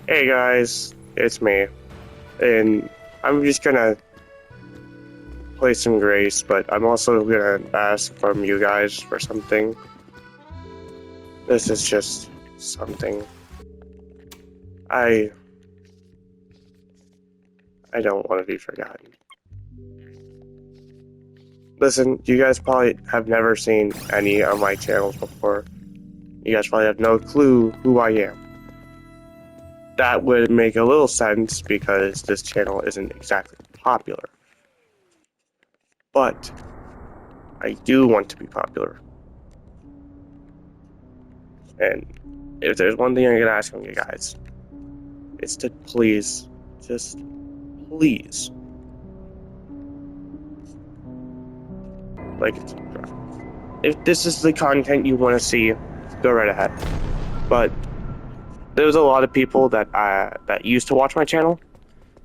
Hey guys, it's me, and I'm just gonna play some Grace, but I'm also gonna ask from you guys for something. This is just something. I don't want to be forgotten. Listen, you guys probably have never seen any of my channels before. You guys probably have no clue who I am. That would make a little sense because this channel isn't exactly popular. But I do want to be popular. And if there's one thing I'm gonna ask from you guys, it's to please, just please, like and subscribe. If this is the content you want to see, go right ahead. But there's a lot of people that used to watch my channel.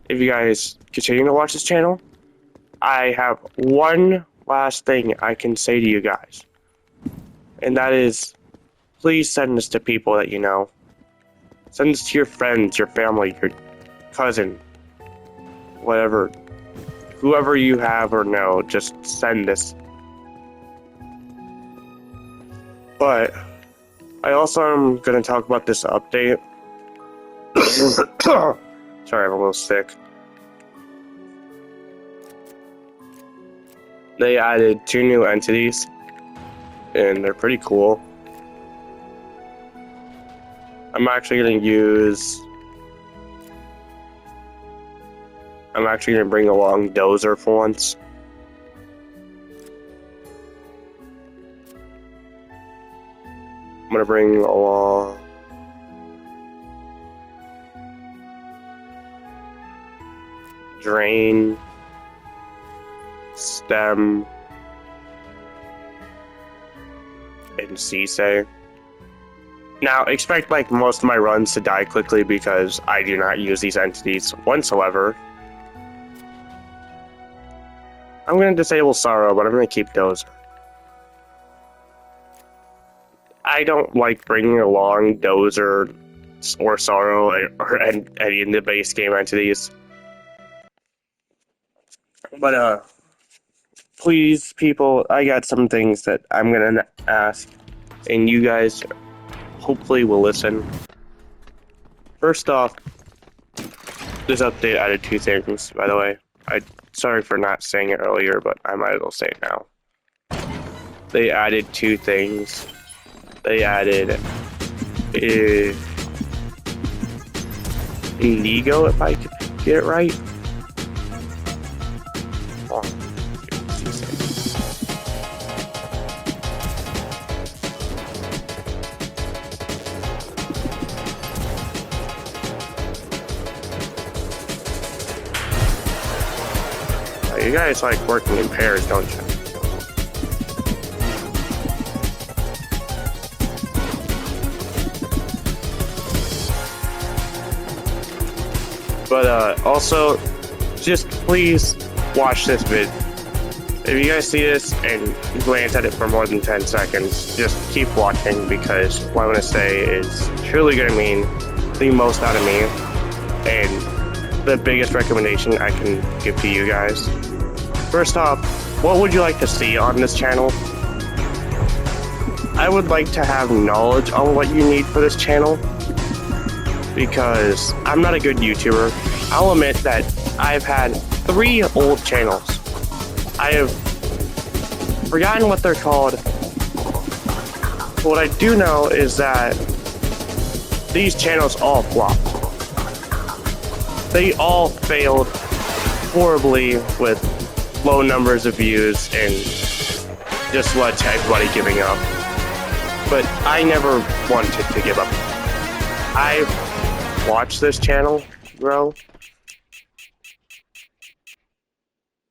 If you guys continue to watch this channel, I have one last thing I can say to you guys, and that is, please send this to people that you know. Send this to your friends, your family, your cousin, whatever, whoever you have or know, just send this. But I also am going to talk about this update. Sorry, I'm a little sick. They added 2 new entities, and they're pretty cool. I'm actually going to bring along Dozer for once. I'm going to bring along Drain, Stem, and Sisei. Now, expect like most of my runs to die quickly because I do not use these entities whatsoever. I'm going to disable Sorrow, but I'm going to keep Dozer. I don't like bringing along Dozer or Sorrow or any of the base game entities. But, please, people, I got some things that I'm going to ask, and you guys hopefully will listen. First off, this update added 2 things, by the way. Sorry for not saying it earlier, but I might as well say it now. They added 2 things. They added Indigo, if I could get it right. Oh, you guys like working in pairs, don't you? But also, just please watch this vid. If you guys see this and glance at it for more than 10 seconds, just keep watching because what I'm going to say is truly going to mean the most out of me and the biggest recommendation I can give to you guys. First off, what would you like to see on this channel? I would like to have knowledge on what you need for this channel because I'm not a good YouTuber. I'll admit that I've had 3 old channels. I have forgotten what they're called. What I do know is that these channels all flopped. They all failed horribly with low numbers of views and just led to everybody giving up. But I never wanted to give up. I've watched this channel grow.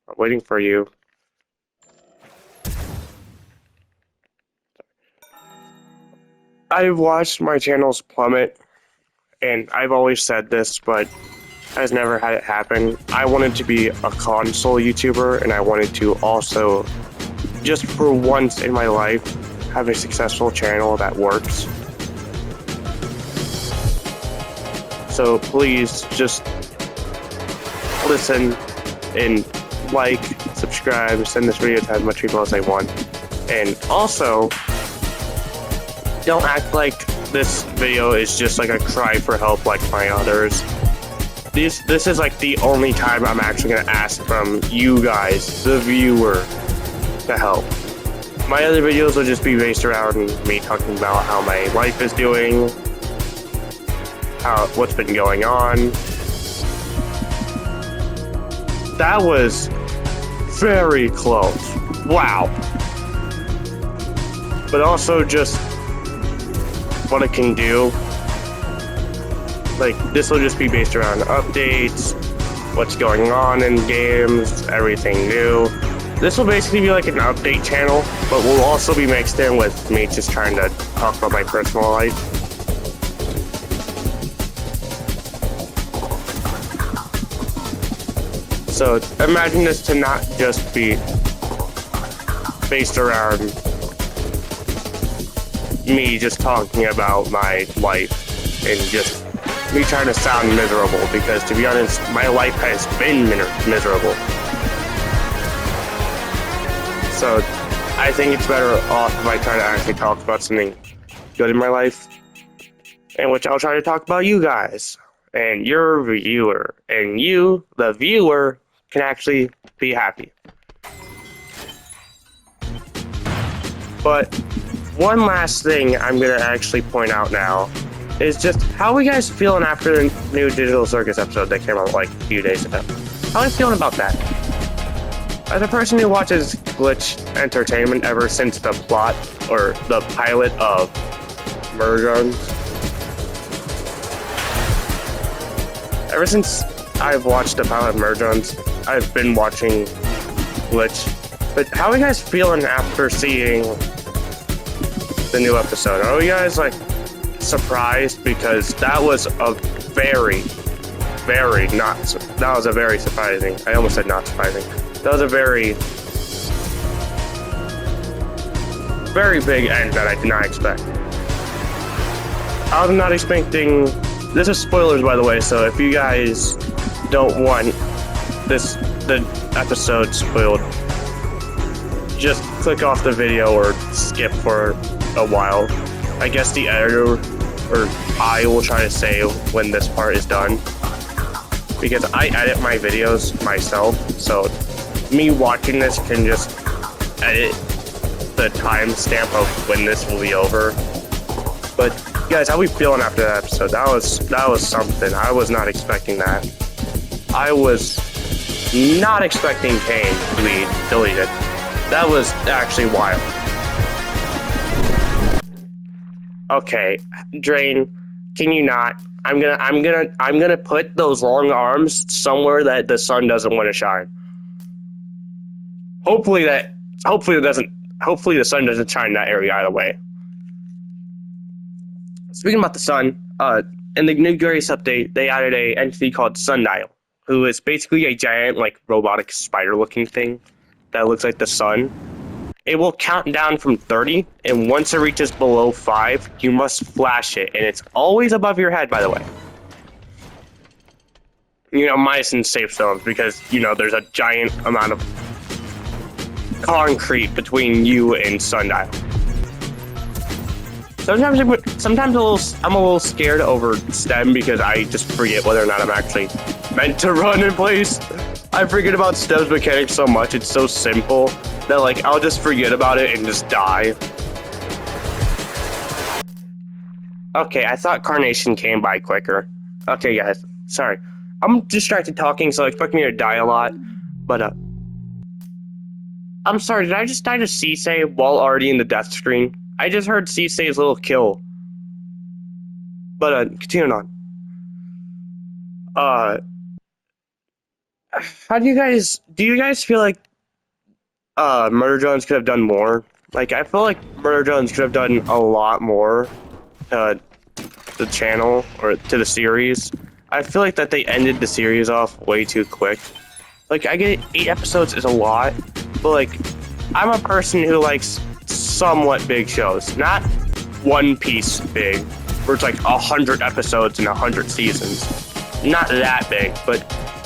I'm waiting for you. I've watched my channels plummet, and I've always said this, but has never had it happen. I wanted to be a console YouTuber, and I wanted to also, just for once in my life, have a successful channel that works. So please just listen and like, subscribe, send this video to as much people as I want. And also, don't act like this video is just like a cry for help like my others. This is like the only time I'm actually gonna ask from you guys, the viewer, to help. My other videos will just be based around me talking about how my life is doing, what's been going on. That was very close. Wow. But also just what it can do. Like, this will just be based around updates, what's going on in games, everything new. This will basically be like an update channel, but will also be mixed in with me just trying to talk about my personal life. So imagine this to not just be based around me just talking about my life and just me trying to sound miserable, because to be honest, my life has been miserable. So I think it's better off if I try to actually talk about something good in my life, in which I'll try to talk about you guys and your viewer, and you, the viewer, can actually be happy. But one last thing I'm gonna actually point out now is just how are you guys feeling after the new Digital Circus episode that came out like a few days ago? How are you feeling about that? As a person who watches Glitch Entertainment ever since the plot or the pilot of Murder, ever since I've watched the pilot of Murder, I've been watching Glitch. But how are you guys feeling after seeing the new episode? Are you guys like surprised? Because that was a very surprising. I almost said not surprising. That was a very big end that I did not expect. I was not expecting. This is spoilers, by the way, so if you guys don't want the episode spoiled, just click off the video or skip for a while. I guess the editor or I will try to say when this part is done, because I edit my videos myself, so me watching this can just edit the timestamp of when this will be over. But guys, how we feeling after that episode? That was something. I was not expecting that. I was not expecting Kane to be deleted. That was actually wild. Okay, Drain, can you not? I'm gonna put those long arms somewhere that the sun doesn't want to shine. Hopefully the sun doesn't shine in that area either way. Speaking about the sun, in the new Grace update, they added a entity called Sundial, who is basically a giant, like, robotic spider-looking thing that looks like the sun. It will count down from 30, and once it reaches below 5, you must flash it, and it's always above your head, by the way. You know, minus in safe zones, because, you know, there's a giant amount of concrete between you and Sundial. Sometimes I'm a little scared over STEM because I just forget whether or not I'm actually meant to run in place. I forget about STEM's mechanics so much, it's so simple that, like, I'll just forget about it and just die. Okay, I thought Carnation came by quicker. Okay, guys, sorry. I'm distracted talking, so expect me to die a lot, but, I'm sorry, did I just die to Sisay while already in the death screen? I just heard Sisay's little kill. But, continuing on. Do you guys feel like, Murder Jones could have done more? Like, I feel like Murder Jones could have done a lot more to the channel, or to the series. I feel like that they ended the series off way too quick. Like, I get 8 episodes is a lot, but, like, I'm a person who likes somewhat big shows. Not One Piece big, where it's like 100 episodes and 100 seasons. Not that big, but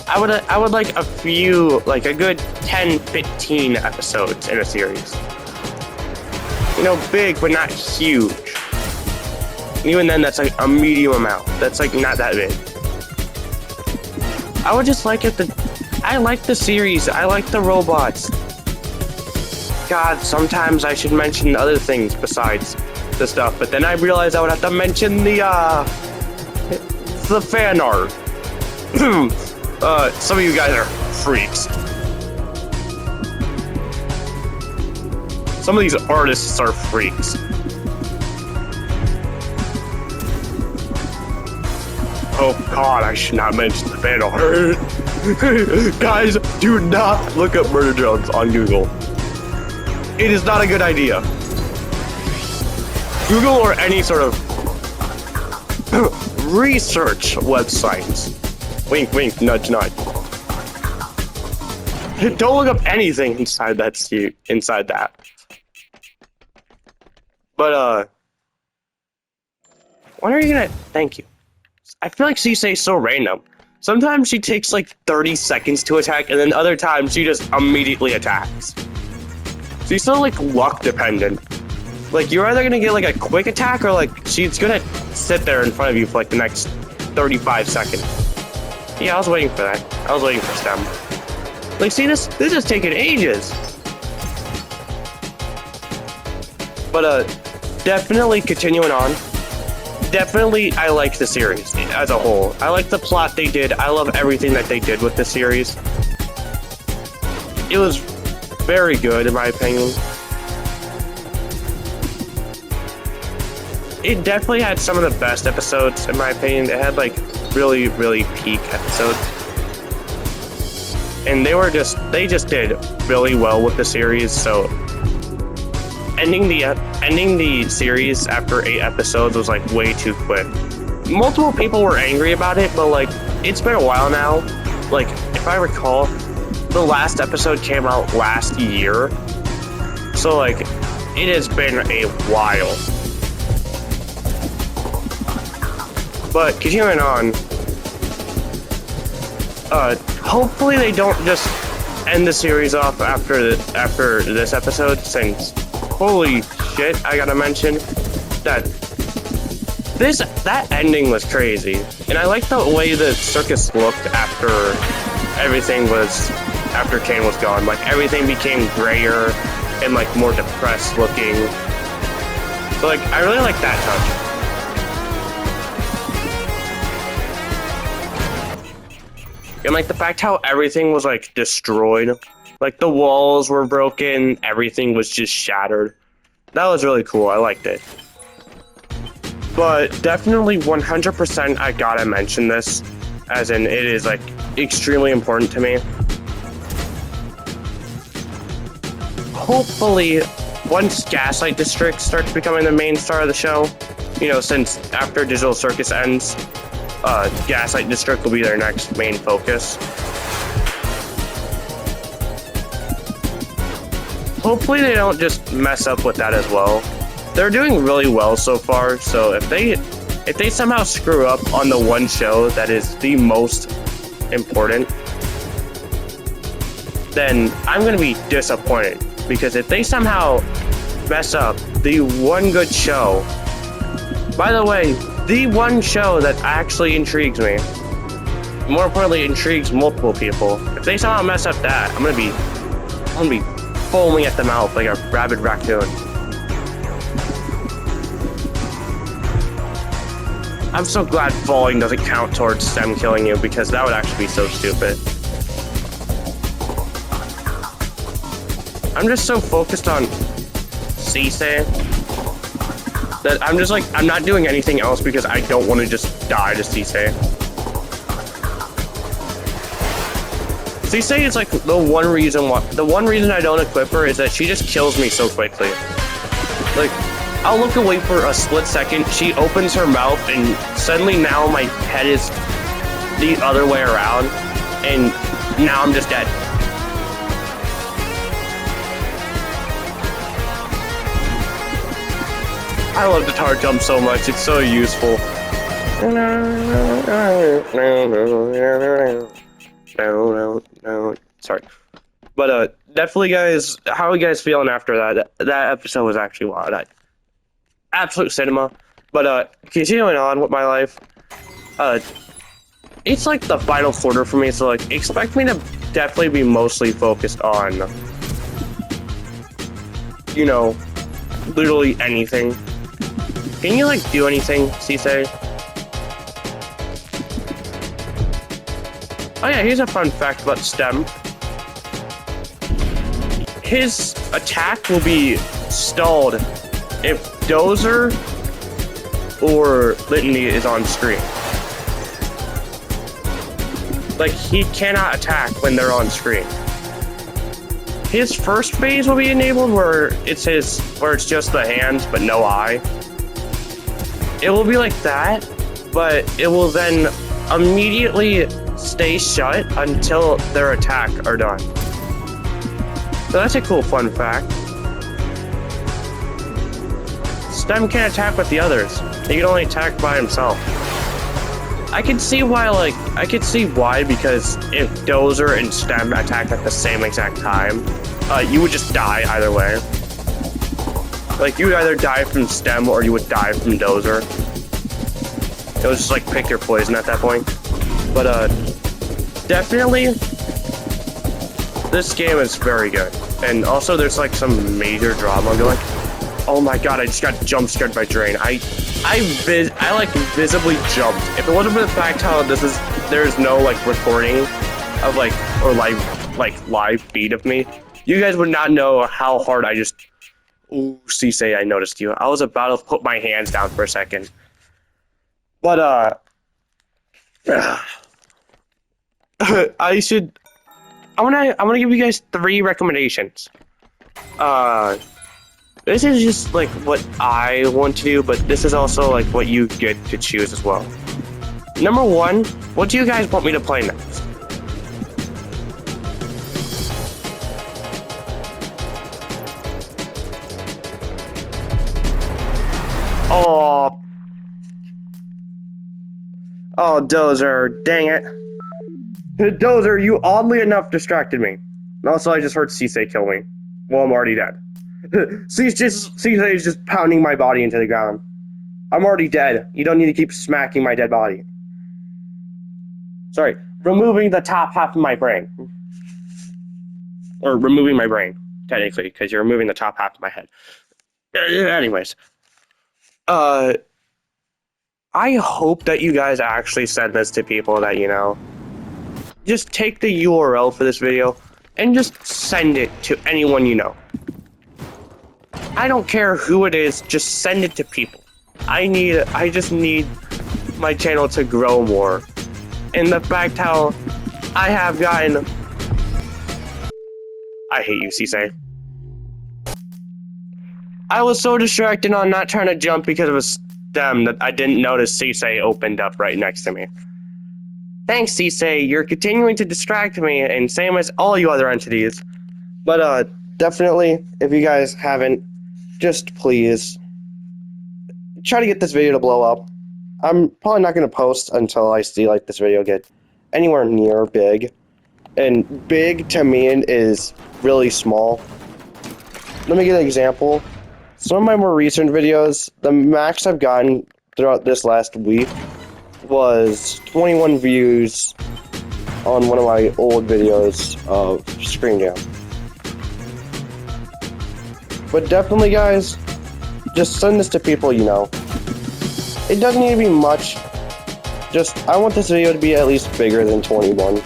I would like a few, like a good 10, 15 episodes in a series. You know, big but not huge. Even then, that's like a medium amount. That's like not that big. I would just like it. I like the series. I like the robots. God, sometimes I should mention other things besides the stuff, but then I realized I would have to mention the fan art. Some of you guys are freaks. Some of these artists are freaks. Oh God, I should not mention the fan art. Guys, do not look up Murder Drones on Google. It is not a good idea. Google or any sort of research websites. Wink, wink, nudge, nudge. Don't look up anything inside that. But when are you gonna? Thank you. I feel like Cissei's so random. Sometimes she takes like 30 seconds to attack, and then other times she just immediately attacks. She's so like luck dependent. Like you're either gonna get like a quick attack or like she's gonna sit there in front of you for like the next 35 seconds. Yeah, I was waiting for that. I was waiting for STEM. Like, see this is taking ages. But definitely continuing on. Definitely, I like the series as a whole. I like the plot they did. I love everything that they did with the series. It was very good, in my opinion. It definitely had some of the best episodes, in my opinion. It had, like, really, really peak episodes. And they just did really well with the series, so ending the series after 8 episodes was like way too quick. Multiple people were angry about it, but like it's been a while now. Like if I recall, the last episode came out last year, so like it has been a while. But continuing on, hopefully they don't just end the series off after this episode, since holy shit, I gotta mention that that ending was crazy. And I like the way the circus looked after Kane was gone. Like everything became grayer and like more depressed looking. So like I really like that touch. And like the fact how everything was like destroyed. Like the walls were broken, everything was just shattered. That was really cool, I liked it. But definitely 100% I gotta mention this, as in it is like extremely important to me. Hopefully, once Gaslight District starts becoming the main star of the show, you know, since after Digital Circus ends, Gaslight District will be their next main focus. Hopefully they don't just mess up with that as well. They're doing really well so far, so if they somehow screw up on the one show that is the most important, then I'm gonna be disappointed. Because if they somehow mess up the one good show, by the way, the one show that actually intrigues me, more importantly intrigues multiple people, if they somehow mess up that, I'm gonna be foaming at the mouth like a rabid raccoon. I'm so glad falling doesn't count towards STEM killing you, because that would actually be so stupid. I'm just so focused on Cissei that I'm just like, I'm not doing anything else because I don't want to just die to Cissei. Cissei is like the one reason I don't equip her is that she just kills me so quickly. Like, I'll look away for a split second, she opens her mouth, and suddenly now my head is the other way around, and now I'm just dead. I love the tar jump so much. It's so useful. Sorry. But definitely, guys, how are you guys feeling after that? That episode was actually wild. Absolute cinema. But continuing on with my life, it's like the final quarter for me, so like expect me to definitely be mostly focused on, you know, literally anything. Can you like do anything, Cisse? Oh yeah, here's a fun fact about STEM. His attack will be stalled if Dozer or Litany is on screen. Like, he cannot attack when they're on screen. His first phase will be enabled where it's just the hands but no eye. It will be like that, but it will then immediately stay shut until their attack are done. So that's a cool fun fact. Stem can't attack with the others. He can only attack by himself. I can see why, because if Dozer and Stem attack at the same exact time, you would just die either way. Like, you would either die from Stem or you would die from Dozer. It was just like pick your poison at that point. But definitely, this game is very good. And also, there's like some major drama going. Oh my god, I just got jump scared by Drain. I like visibly jumped. If it wasn't for the fact how there's no like recording of like, or live feed of me, you guys would not know how hard I just, ooh, Cisse, I noticed you. I was about to put my hands down for a second. But I wanna give you guys 3 recommendations. This is just like what I want to do, but this is also like what you get to choose as well. Number 1, what do you guys want me to play next? Oh, Dozer, dang it. Dozer, you oddly enough distracted me. Also, I just heard Cisse kill me. Well, I'm already dead. Cisse is just pounding my body into the ground. I'm already dead. You don't need to keep smacking my dead body. Sorry, removing the top half of my brain. Or removing my brain, technically, because you're removing the top half of my head. Anyways. I hope that you guys actually send this to people that, you know, just take the URL for this video and just send it to anyone you know. I don't care who it is, just send it to people. I just need my channel to grow more. And the fact how I have gotten... I hate you, Cisse. I was so distracted on not trying to jump because of a stem that I didn't notice Cisse opened up right next to me. Thanks, Cisse. You're continuing to distract me, and same as all you other entities. But definitely, if you guys haven't, just please try to get this video to blow up. I'm probably not going to post until I see like this video get anywhere near big. And big to me is really small. Let me give an example. Some of my more recent videos, the max I've gotten throughout this last week was 21 views on one of my old videos of Screen Jam. But definitely, guys, just send this to people you know. It doesn't need to be much. Just, I want this video to be at least bigger than 21.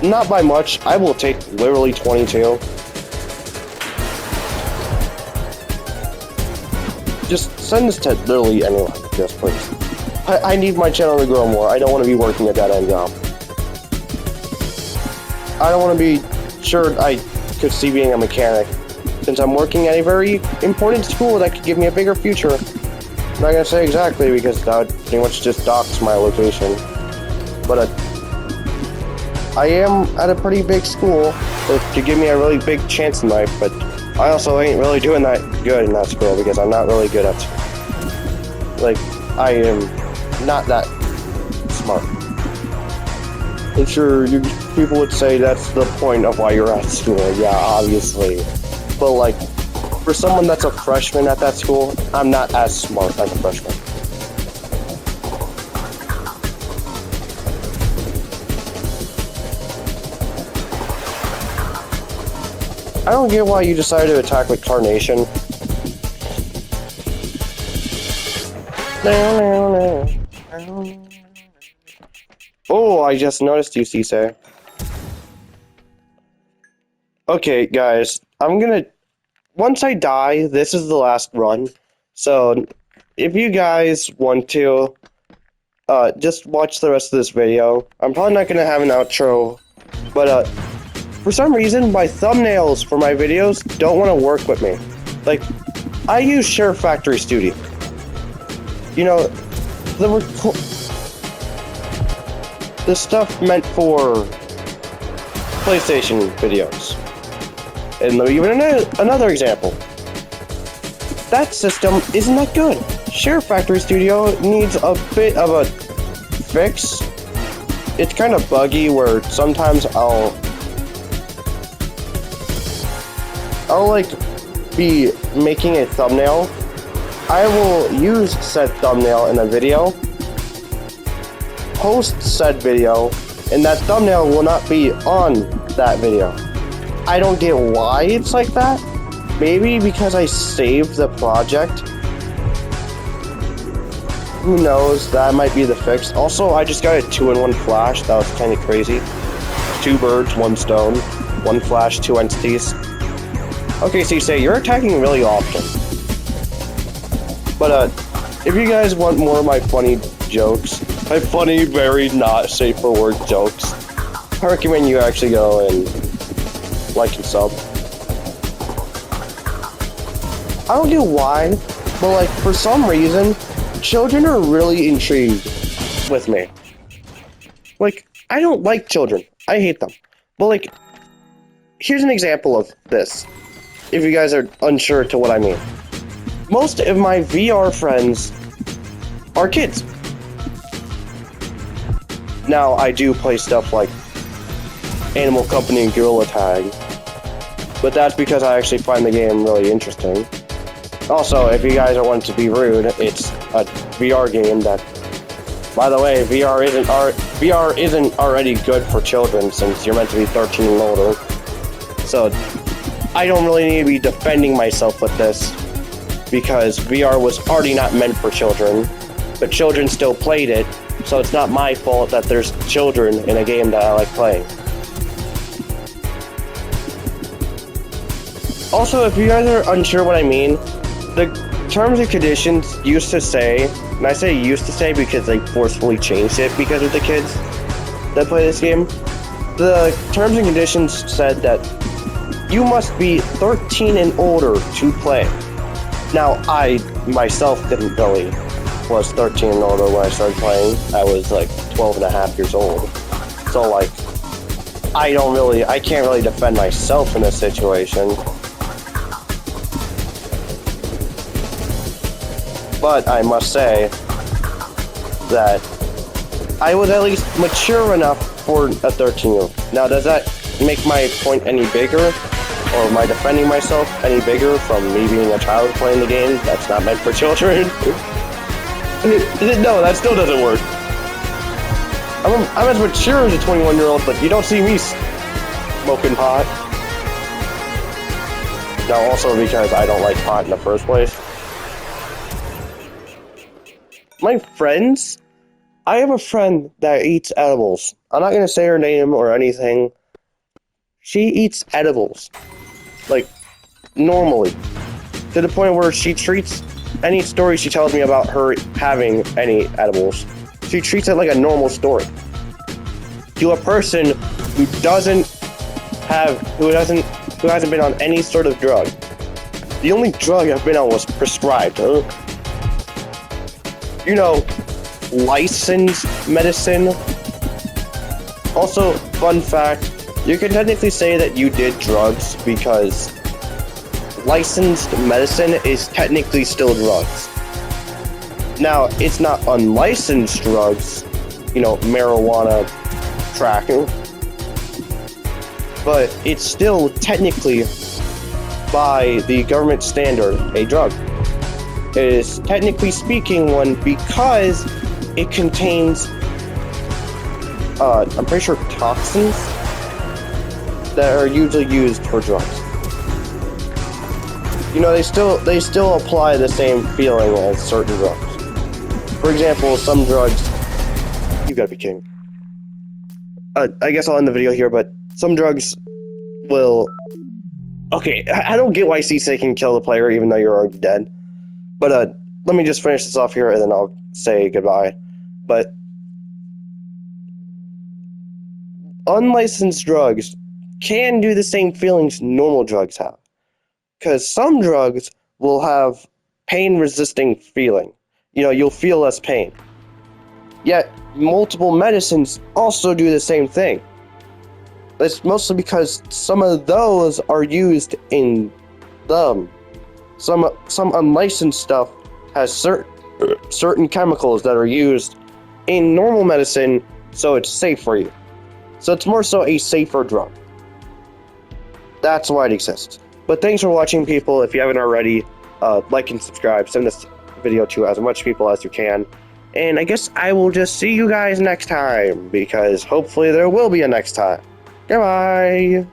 Not by much. I will take literally 22. Just send this to literally anyone. Just please. I need my channel to grow more. I don't want to be working a dead-end job. I don't want to be sure I could see being a mechanic, since I'm working at a very important school that could give me a bigger future. I'm not gonna say exactly because that would pretty much just docks my location. But I am at a pretty big school that could give me a really big chance in life, but I also ain't really doing that good in that school because I'm not really good at school. Like, I am not that smart. I'm sure people would say that's the point of why you're at school. Yeah, obviously. But like, for someone that's a freshman at that school, I'm not as smart as a freshman. I don't get why you decided to attack with Carnation. Oh, I just noticed you, Cisse. Okay, guys, once I die, this is the last run. So, if you guys want to, just watch the rest of this video. I'm probably not gonna have an outro, but, for some reason, my thumbnails for my videos don't want to work with me. Like, I use Share Factory Studio. You know, the stuff meant for PlayStation videos. And let me give it another example. That system isn't that good. Share Factory Studio needs a bit of a fix. It's kind of buggy where sometimes I'll like be making a thumbnail. I will use said thumbnail in a video, post said video, and that thumbnail will not be on that video. I don't get why it's like that. Maybe because I saved the project. Who knows? That might be the fix. Also, I just got a 2-in-1 flash. That was kind of crazy. 2 birds, 1 stone, 1 flash, 2 entities. Okay, so you say you're attacking really often. But, if you guys want more of my funny jokes, my funny, very not safe for work jokes, I recommend you actually go and like and sub. I don't know why, but like, for some reason, children are really intrigued with me. Like, I don't like children. I hate them. But like, here's an example of this. If you guys are unsure to what I mean. Most of my VR friends are kids. Now, I do play stuff like Animal Company and Gorilla Tag, but that's because I actually find the game really interesting. Also, if you guys are wanting to be rude, it's a VR game that, by the way, VR isn't already good for children since you're meant to be 13 and older. So, I don't really need to be defending myself with this, because VR was already not meant for children, but children still played it, so it's not my fault that there's children in a game that I like playing. Also, if you guys are unsure what I mean, the terms and conditions used to say, and I say used to say because they forcefully changed it because of the kids that play this game, the terms and conditions said that you must be 13 and older to play. Now, I myself didn't really was 13 and older when I started playing. I was like 12 and a half years old. So like, I can't really defend myself in this situation. But I must say that I was at least mature enough for a 13-year-old. Now, does that make my point any bigger? Or am I defending myself any bigger from me being a child playing the game that's not meant for children? No, that still doesn't work. I'm as mature as a 21-year-old, but you don't see me smoking pot. Now, also because I don't like pot in the first place. My friends, I have a friend that eats edibles. I'm not gonna say her name or anything. She eats edibles. Like, normally. To the point where she treats any story she tells me about her having any edibles, she treats it like a normal story. To a person who hasn't been on any sort of drug. The only drug I've been on was prescribed. You know, licensed medicine. Also, fun fact, you can technically say that you did drugs because licensed medicine is technically still drugs. Now, it's not unlicensed drugs, you know, marijuana, tracking, but it's still technically, by the government standard, a drug. It is technically speaking one because it contains, I'm pretty sure, toxins that are usually used for drugs. You know, they still apply the same feeling as certain drugs. For example, some drugs, you gotta be kidding. I guess I'll end the video here, but some drugs will... Okay, I don't get why CC can kill the player even though you're already dead. But let me just finish this off here and then I'll say goodbye. But unlicensed drugs can do the same feelings normal drugs have. Because some drugs will have pain-resisting feeling. You know, you'll feel less pain. Yet, multiple medicines also do the same thing. It's mostly because some of those are used in them. Some unlicensed stuff has certain chemicals that are used in normal medicine, so it's safe for you. So it's more so a safer drug. That's why it exists. But thanks for watching, people. If you haven't already, like and subscribe. Send this video to as much people as you can. And I guess I will just see you guys next time, because hopefully there will be a next time. Goodbye!